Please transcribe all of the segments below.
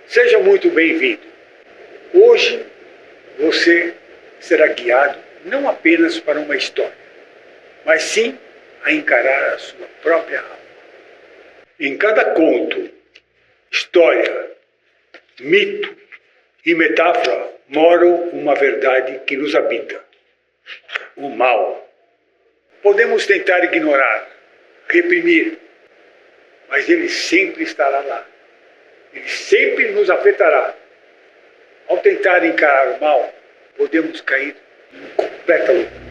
Seja muito bem-vindo. Hoje você será guiado não apenas para uma história, mas sim a encarar a sua própria alma. Em cada conto, história, mito e metáfora moram uma verdade que nos habita: o mal. Podemos tentar ignorar, reprimir, mas ele sempre estará lá. Ele sempre nos afetará. Ao tentar encarar o mal, podemos cair em completa loucura.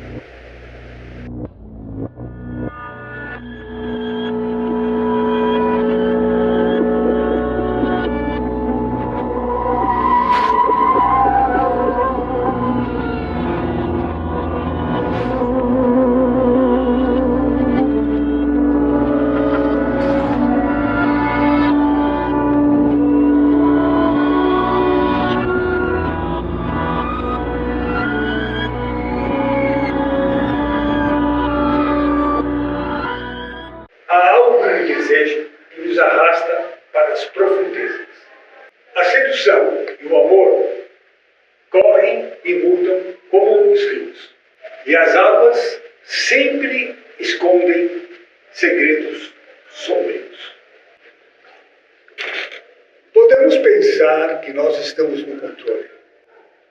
Há algo no desejo que nos arrasta para as profundezas. A sedução e o amor correm e mudam como os rios. E as águas sempre escondem segredos sombrios. Podemos pensar que nós estamos no controle,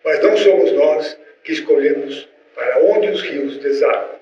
mas não somos nós que escolhemos para onde os rios desagam.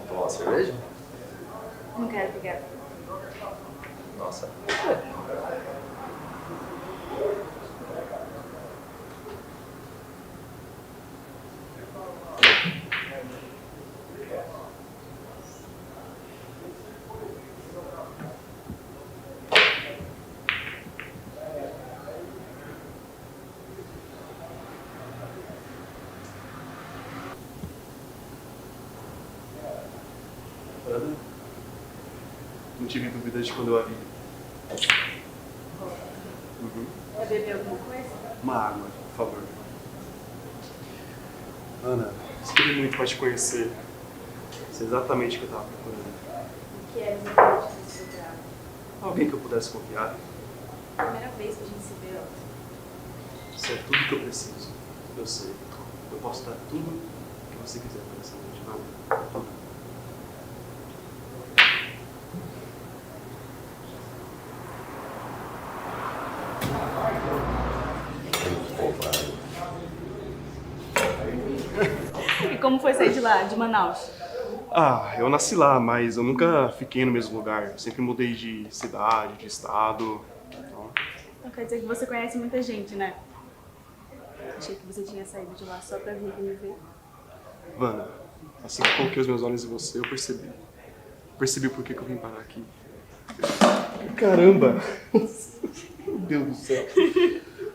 Tomar uma cerveja? Não quero, obrigada. Nossa. Não tive dúvidas de quando eu a vi. Vai beber alguma coisa? Uma água, por favor. Ana, esperei muito para te conhecer. Isso é exatamente o que eu estava procurando. O que é exatamente que você procurava? Alguém que eu pudesse confiar. Primeira vez que a gente se vê, ó. Isso é tudo que eu preciso. Eu sei. Eu posso dar tudo que você quiser para essa noite, não? Tudo. E como foi sair de lá, de Manaus? Ah, eu nasci lá, mas eu nunca fiquei no mesmo lugar. Eu sempre mudei de cidade, de estado. Então quer dizer que você conhece muita gente, né? Achei que você tinha saído de lá só pra vir me ver. Vana, assim que coloquei os meus olhos em você, eu percebi. Percebi por que eu vim parar aqui. Caramba! Meu Deus do céu.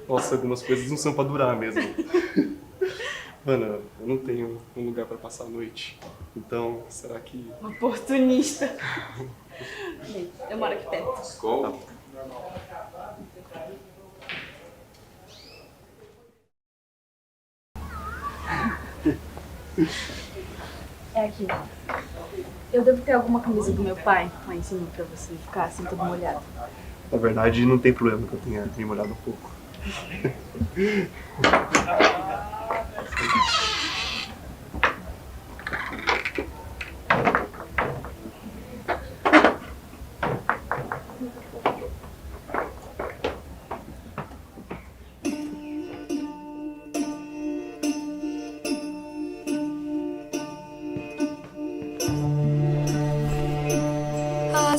Nossa, algumas coisas não são pra durar mesmo. Vana, eu não tenho um lugar pra passar a noite. Então, será que... Oportunista. Bem, eu moro aqui perto. Escola? É aqui. Eu devo ter alguma camisa do meu pai lá em cima pra você ficar assim todo molhado. Na verdade, não tem problema que eu tenha me molhado um pouco.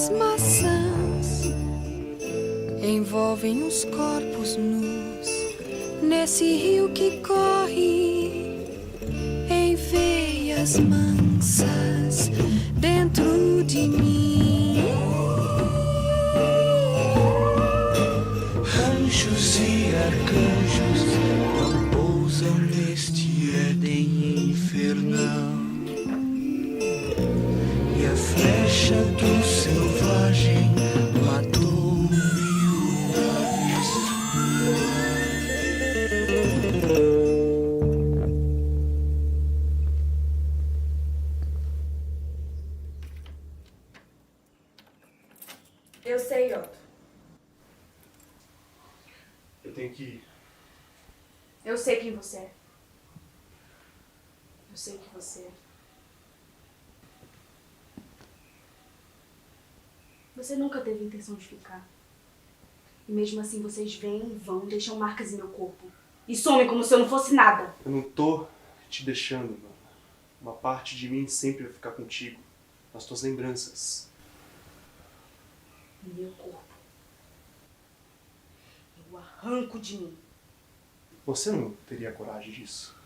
as maçãs envolvem os corpos nus nesse rio que corre em veias mansas dentro de mim. Anjos e arcanjos pousam neste Éden infernal, e a flecha do selvagem matou mil aves. Eu sei, Otto. Eu tenho que ir. Eu sei quem você é. Eu sei o que você é. Você nunca teve intenção de ficar. E mesmo assim vocês vêm e vão, deixam marcas em meu corpo. E somem como se eu não fosse nada. Eu não tô te deixando, mano. Uma parte de mim sempre vai ficar contigo. Nas tuas lembranças. No meu corpo. Eu arranco de mim. Você não teria coragem disso?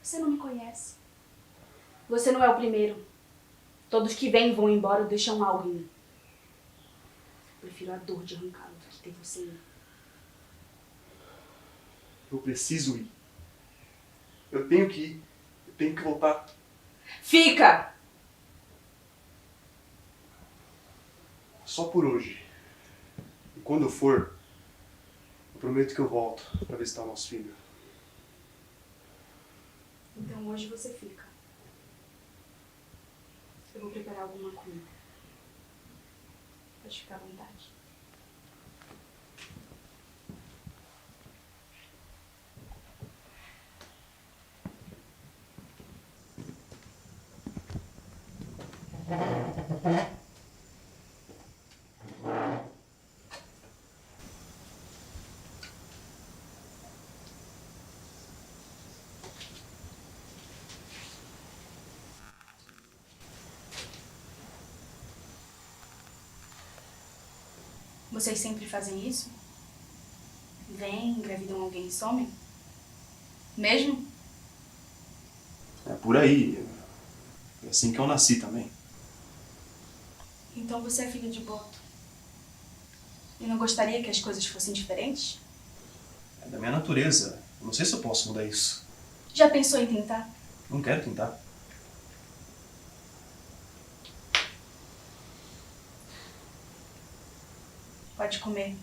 Você não me conhece. Você não é o primeiro. Todos que vêm e vão embora deixam algo em mim. Eu prefiro a dor de arrancá-lo do que ter você em mim. Eu preciso ir. Eu tenho que ir. Eu tenho que voltar. Fica! Só por hoje. E quando eu for, eu prometo que eu volto pra visitar o nosso filho. Então hoje você fica. Eu vou preparar alguma comida. Pode ficar à vontade. Vocês sempre fazem isso? Vêm, engravidam alguém e somem? Mesmo? É por aí. É assim que eu nasci também. Então você é filho de Boto. E não gostaria que as coisas fossem diferentes? É da minha natureza. Eu não sei se eu posso mudar isso. Já pensou em tentar? Não quero tentar. Pode comer.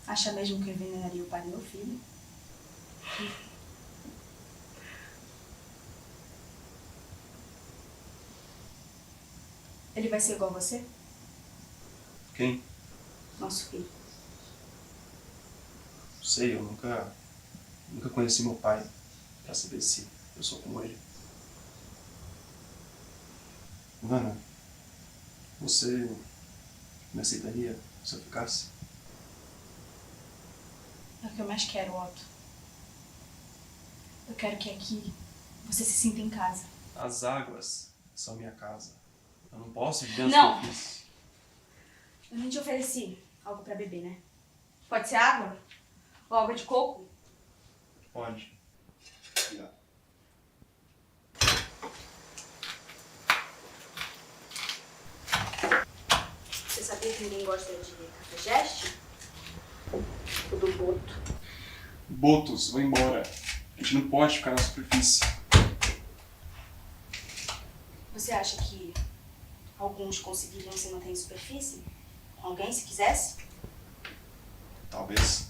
Acha mesmo que eu envenenaria o pai do meu filho? Ele vai ser igual a você? Quem? Nosso filho. Não sei, eu nunca conheci meu pai pra saber se eu sou como ele. Ivana, você me aceitaria se eu ficasse? É o que eu mais quero, Otto. Eu quero que aqui você se sinta em casa. As águas são minha casa. Eu não posso viver na Não. superfície. Eu nem te ofereci algo pra beber, né? Pode ser água? Ou água de coco? Pode. Obrigado. Você sabia que ninguém gosta de cafajeste? O do Boto. Botos, vou embora. A gente não pode ficar na superfície. Você acha que alguns conseguiriam se manter em superfície? Alguém, se quisesse? Talvez.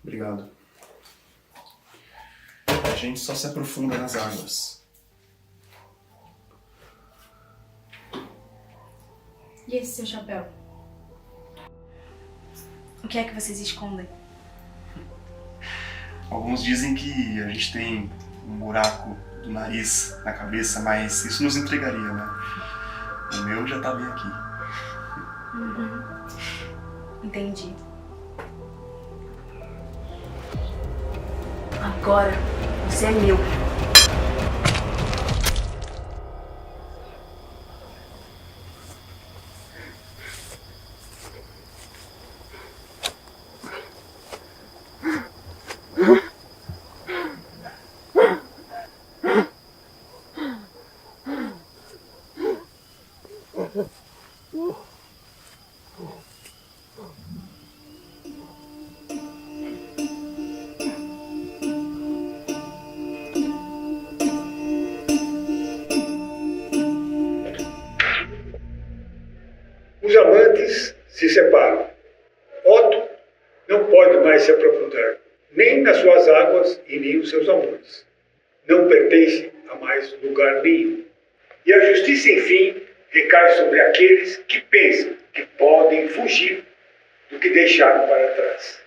Obrigado. A gente só se aprofunda nas águas. E esse seu chapéu? que é que vocês escondem? Alguns dizem que a gente tem um buraco do nariz na cabeça, mas isso nos entregaria, né? O meu já tá bem aqui. Entendi. Agora você é meu. Os amantes se separam. Otto não pode mais se aprofundar, nem nas suas águas e nem os seus amores. Não pertence a mais lugar nenhum. E a justiça, enfim, recai sobre aqueles que pensam que podem fugir do que deixaram para trás.